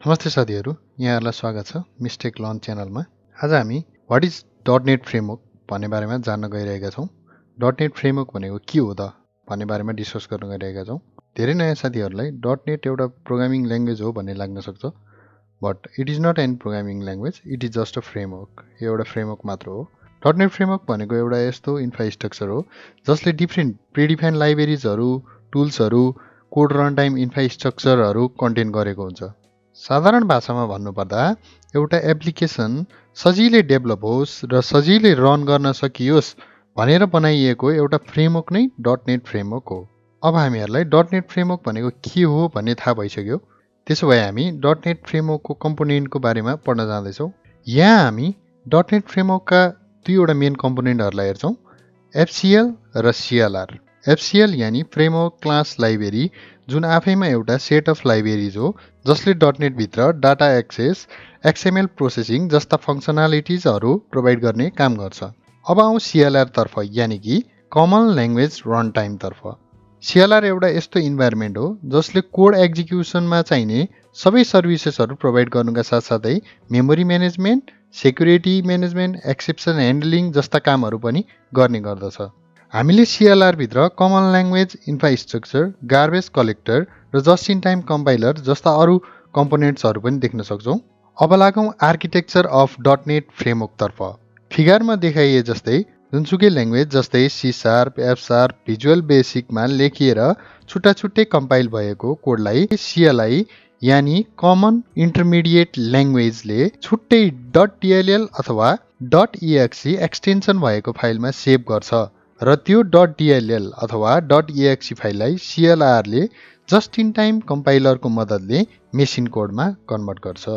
नमस्ते साथीहरू, यहाँहरूलाई स्वागत छ मिस्टेक लर्न च्यानलमा। आज हामी व्हाट इज .NET फ्रेमवर्क भन्ने बारेमा जान्न गइरहेका छौँ। .NET फ्रेमवर्क भनेको के हो त भन्ने बारेमा डिस्कस गर्न गइरहेका छौँ। धेरै नयाँ साथीहरूलाई .NET एउटा प्रोग्रामिङ ल्याङ्ग्वेज हो भन्ने लाग्न सक्छ, but it is not an programming language, it is just a framework. यो एउटा फ्रेमवर्क मात्र हो। .NET फ्रेमवर्क भनेको एउटा यस्तो इन्फ्रास्ट्रक्चर हो जसले डिफ्रेन्ट प्रिडिफाइन्ड लाइब्रेरिजहरू, टुल्सहरू, कोड रन टाइम इन्फ्रास्ट्रक्चरहरू कन्टेन गरेको हुन्छ। साधारण भाषामा भन्नुपर्दा एउटा एप्लिकेसन सजिलै डेभलप होस् र सजिलै रन गर्न सकियोस् भनेर बनाइएको एउटा फ्रेमवर्क नै .NET फ्रेमवर्क हो। अब हामीहरूलाई .NET फ्रेमवर्क भनेको के हो भन्ने थाहा भइसक्यो। त्यसो भए हामी .NET फ्रेमवर्कको कम्पोनेन्टको बारेमा पढ्न जाँदैछौँ। यहाँ हामी .NET फ्रेमवर्कका दुईवटा मेन कम्पोनेन्टहरूलाई हेर्छौँ, FCL र CLR। FCL यानि फ्रेमवर्क क्लास लाइब्रेरी, जुन आफैमा एउटा सेट अफ लाइब्रेरिज हो जसले .NET भित्र डाटा एक्सेस, XML प्रोसेसिङ जस्ता फङ्सनालिटिजहरू प्रोभाइड गर्ने काम गर्छ। अब आउँ CLR तर्फ, यानि कि कमन ल्याङ्ग्वेज रन टाइम तर्फ। CLR एउटा यस्तो इन्भाइरोमेन्ट हो जसले कोड एक्जिक्युसनमा चाहिने सबै सर्भिसेसहरू प्रोभाइड गर्नुका साथसाथै memory management, security management, exception handling जस्ता कामहरू पनि गर्ने गर्दछ। हामीले CLR भित्र common language infrastructure, garbage collector र जस्ट इन टाइम कम्पाइलर जस्ता अरू कम्पोनेन्ट्सहरू पनि देख्न सक्छौँ। अब लागौँ आर्किटेक्चर अफ .NET फ्रेमवर्क तर्फ। फिगरमा देखाइए जस्तै जुनसुकै ल्याङ्ग्वेज जस्तै C#, F#, भिजुअल बेसिकमा लेखिएर छुट्टा छुट्टै कम्पाइल भएको कोडलाई CLI यानि कमन इन्टरमिडिएट ल्याङ्ग्वेजले छुट्टै .dll अथवा .exe एक्सटेन्सन भएको फाइलमा सेभ गर्छ र त्यो .dll अथवा .exe फाइललाई CLR ले जस्ट इन टाइम कम्पाइलरको मद्दतले मेसिन कोडमा कन्भर्ट गर्छ।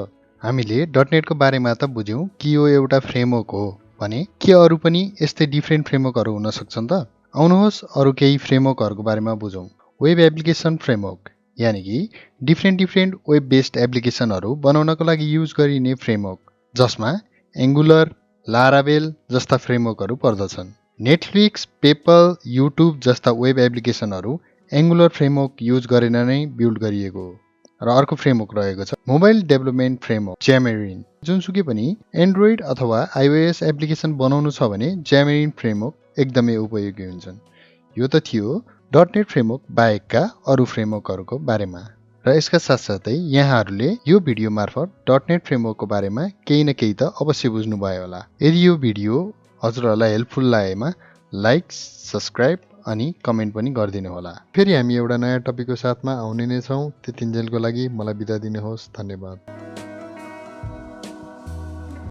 हामीले .NET को बारेमा त बुझ्यौँ कि यो एउटा फ्रेमवर्क हो भने के अरू पनि यस्तै डिफ्रेन्ट फ्रेमवर्कहरू हुन सक्छन् त? आउनुहोस् अरू केही फ्रेमवर्कहरूको बारेमा बुझौँ। वेब एप्लिकेसन फ्रेमवर्क यानि कि डिफ्रेन्ट वेब बेस्ड एप्लिकेसनहरू बनाउनको लागि युज गरिने फ्रेमवर्क, जसमा एङ्गुलर, लारावेल जस्ता फ्रेमवर्कहरू पर्दछन्। नेटफ्लिक्स, पेपल, युट्युब जस्ता वेब एप्लिकेसनहरू एङ्गुलर फ्रेमवर्क युज गरेर नै बिल्ड गरिएको हो। र अर्को फ्रेमवर्क रहेको छ मोबाइल डेभलपमेन्ट फ्रेमवर्क, ज्यामेरिन। जुनसुकै पनि एन्ड्रोइड अथवा iOS एप्लिकेसन बनाउनु छ भने ज्यामेरिन फ्रेमवर्क एकदमै उपयोगी हुन्छन्। यो त थियो .NET फ्रेमवर्क बाहेकका अरू फ्रेमवर्कहरूको बारेमा। र यसका साथसाथै यहाँहरूले यो भिडियो मार्फत .NET फ्रेमवर्कको बारेमा केही न केही त अवश्य बुझ्नुभयो होला। यदि यो भिडियो हजुरहरूलाई हेल्पफुल लागेमा लाइक, सब्सक्राइब अनि कमेन्ट पनि गरिदिनु होला। फेरि हामी एउटा नयाँ टपिकको साथमा आउने नै छौँ। त्यतिन्जेलको लागि मलाई बिदा दिनुहोस्। धन्यवाद।